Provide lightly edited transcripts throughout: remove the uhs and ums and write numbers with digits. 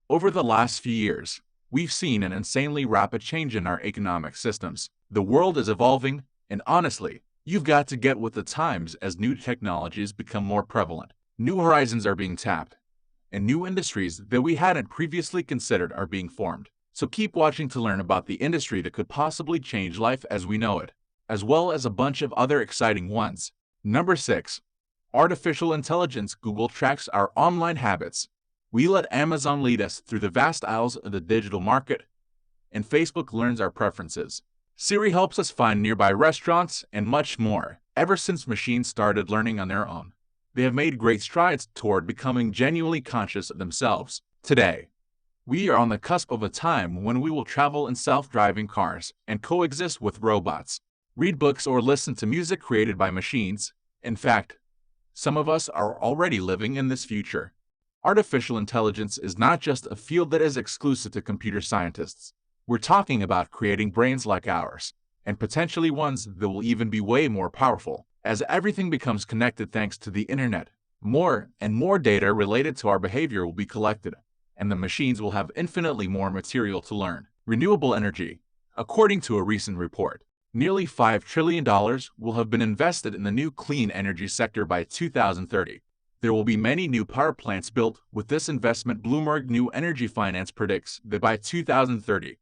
Over the last few years, we've seen an insanely rapid change in our economic systems. The world is evolving, and honestly, you've got to get with the times as new technologies become more prevalent. New horizons are being tapped, and new industries that we hadn't previously considered are being formed. So keep watching to learn about the industry that could possibly change life as we know it, as well as a bunch of other exciting ones. Number 6. Artificial intelligence. Google tracks our online habits. We let Amazon lead us through the vast aisles of the digital market, and Facebook learns our preferences. Siri helps us find nearby restaurants and much more. Ever since machines started learning on their own, they have made great strides toward becoming genuinely conscious of themselves. Today, we are on the cusp of a time when we will travel in self-driving cars and coexist with robots, read books or listen to music created by machines. In fact, some of us are already living in this future. Artificial intelligence is not just a field that is exclusive to computer scientists. We're talking about creating brains like ours, and potentially ones that will even be way more powerful. As everything becomes connected thanks to the internet, more and more data related to our behavior will be collected, and the machines will have infinitely more material to learn. Renewable energy. According to a recent report, nearly $5 trillion will have been invested in the new clean energy sector by 2030. There will be many new power plants built with this investment. Bloomberg New Energy Finance predicts that by 2030,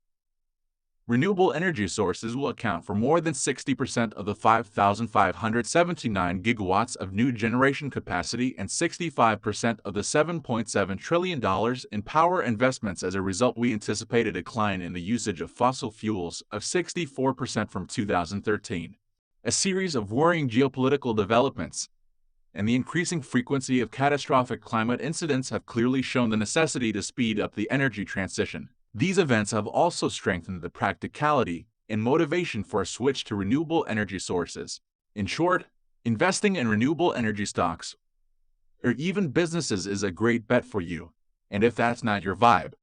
renewable energy sources will account for more than 60% of the 5,579 gigawatts of new generation capacity and 65% of the $7.7 trillion in power investments. As a result, we anticipate a decline in the usage of fossil fuels of 64% from 2013. A series of worrying geopolitical developments and the increasing frequency of catastrophic climate incidents have clearly shown the necessity to speed up the energy transition. These events have also strengthened the practicality and motivation for a switch to renewable energy sources. In short, investing in renewable energy stocks or even businesses is a great bet for you. And if that's not your vibe,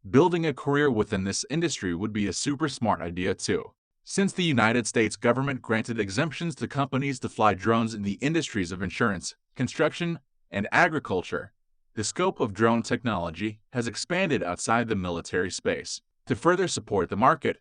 building a career within this industry would be a super smart idea too. Since the United States government granted exemptions to companies to fly drones in the industries of insurance, construction, and agriculture, the scope of drone technology has expanded outside the military space. To further support the market,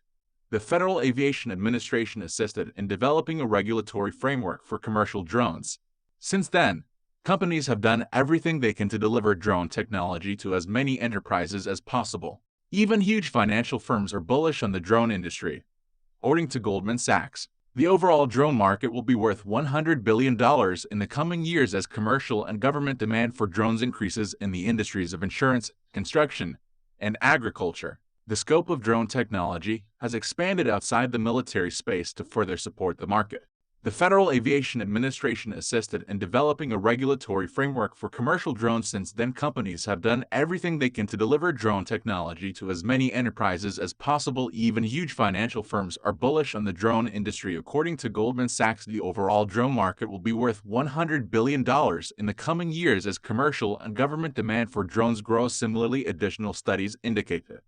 the Federal Aviation Administration assisted in developing a regulatory framework for commercial drones. Since then, companies have done everything they can to deliver drone technology to as many enterprises as possible. Even huge financial firms are bullish on the drone industry. According to Goldman Sachs, the overall drone market will be worth $100 billion in the coming years as commercial and government demand for drones increases in the industries of insurance, construction, and agriculture. The scope of drone technology has expanded outside the military space to further support the market. The Federal Aviation Administration assisted in developing a regulatory framework for commercial drones. Since then, companies have done everything they can to deliver drone technology to as many enterprises as possible. Even huge financial firms are bullish on the drone industry. According to Goldman Sachs, the overall drone market will be worth $100 billion in the coming years as commercial and government demand for drones grows. Similarly, additional studies indicate that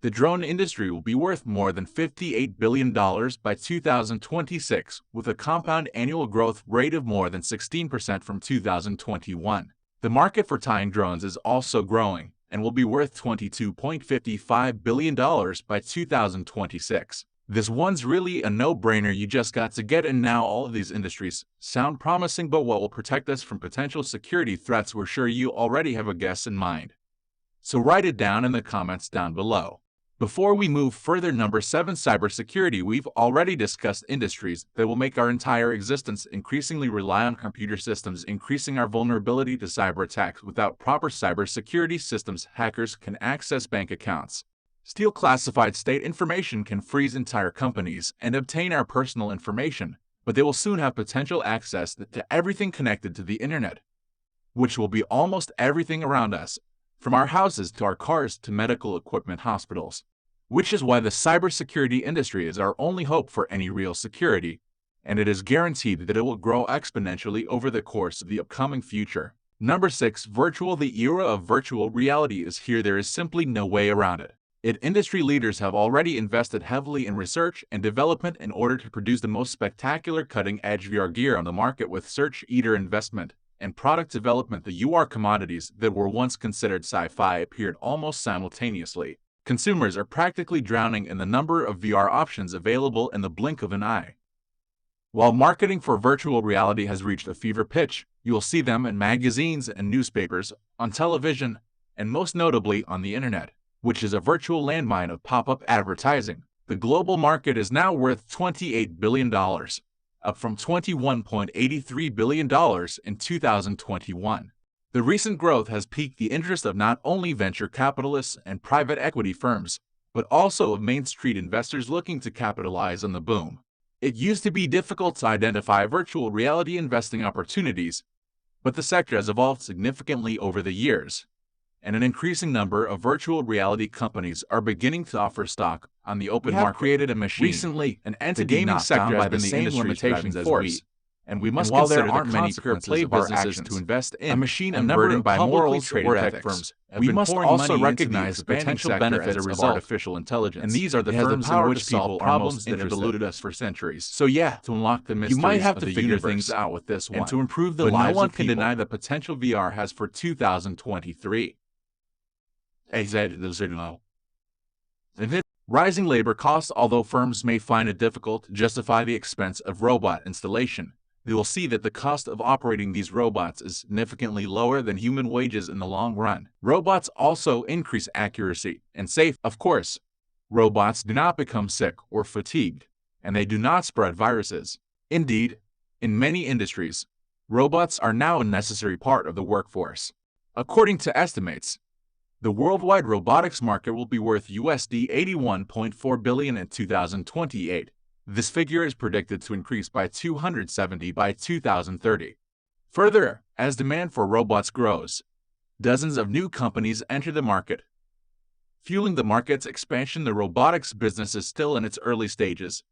the drone industry will be worth more than $58 billion by 2026, with a compound annual growth rate of more than 16% from 2021. The market for tying drones is also growing and will be worth $22.55 billion by 2026. This one's really a no-brainer. You just got to get in now. All of these industries sound promising, but what will protect us from potential security threats? We're sure you already have a guess in mind, so write it down in the comments down below. Before we move further, number 7, cybersecurity. We've already discussed industries that will make our entire existence increasingly rely on computer systems, increasing our vulnerability to cyber attacks. Without proper cybersecurity systems, hackers can access bank accounts, steal classified state information, can freeze entire companies, and obtain our personal information. But they will soon have potential access to everything connected to the internet, which will be almost everything around us, from our houses to our cars to medical equipment, hospitals. Which is why the cybersecurity industry is our only hope for any real security, and it is guaranteed that it will grow exponentially over the course of the upcoming future. Number 6, virtual. The era of virtual reality is here. There is simply no way around it. Industry leaders have already invested heavily in research and development in order to produce the most spectacular cutting-edge VR gear on the market. With Search Eater investment, and product development, the UR commodities that were once considered sci-fi appeared almost simultaneously. Consumers are practically drowning in the number of VR options available in the blink of an eye. While marketing for virtual reality has reached a fever pitch, you will see them in magazines and newspapers, on television, and most notably on the internet, which is a virtual landmine of pop-up advertising. The global market is now worth $28 billion, up from $21.83 billion in 2021. The recent growth has piqued the interest of not only venture capitalists and private equity firms, but also of Main Street investors looking to capitalize on the boom. It used to be difficult to identify virtual reality investing opportunities, but the sector has evolved significantly over the years, and an increasing number of virtual reality companies are beginning to offer stock on the open market. Created a machine recently, an entity the gaming sector has been the same limitations as we, and we must consider there aren't many pure play businesses to invest in. A machine unburdened by morals or ethics. Firms we must also recognize the potential benefits of artificial intelligence, and these are the firms in which people problems that have eluded us for centuries. So yeah, to unlock the mysteries, you might have to figure things out with this one, and to improve the lives no one can deny the potential VR has for 2023. Rising labor costs. Although firms may find it difficult to justify the expense of robot installation, they will see that the cost of operating these robots is significantly lower than human wages in the long run. Robots also increase accuracy and safety. Of course, robots do not become sick or fatigued, and they do not spread viruses. Indeed, in many industries, robots are now a necessary part of the workforce. According to estimates, the worldwide robotics market will be worth USD 81.4 billion in 2028. This figure is predicted to increase by 270 by 2030. Further, as demand for robots grows, dozens of new companies enter the market. Fueling the market's expansion, the robotics business is still in its early stages,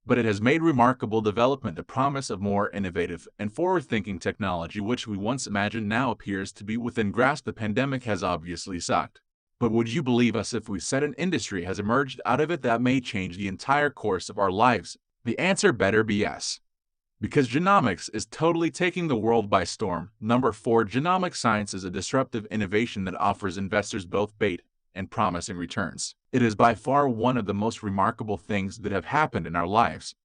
but it has made remarkable development. The promise of more innovative and forward-thinking technology which we once imagined now appears to be within grasp. The pandemic has obviously sucked. But would you believe us if we said an industry has emerged out of it that may change the entire course of our lives? The answer better be yes. Because genomics is totally taking the world by storm. Number 4. Genomic science is a disruptive innovation that offers investors both bait and promising returns. It is by far one of the most remarkable things that have happened in our lives.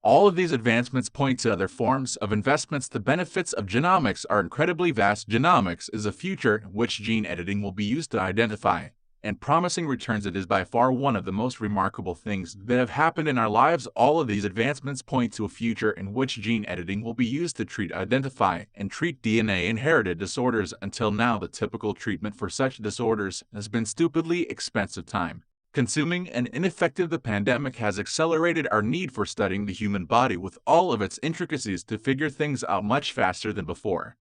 All of these advancements point to other forms of investments. The benefits of genomics are incredibly vast. Genomics is a future in which gene editing will be used to identify and promising returns. It is by far one of the most remarkable things that have happened in our lives. All of these advancements point to a future in which gene editing will be used to treat, identify, and treat DNA-inherited disorders. Until now, the typical treatment for such disorders has been stupidly expensive, time-consuming, and ineffective. The pandemic has accelerated our need for studying the human body with all of its intricacies to figure things out much faster than before.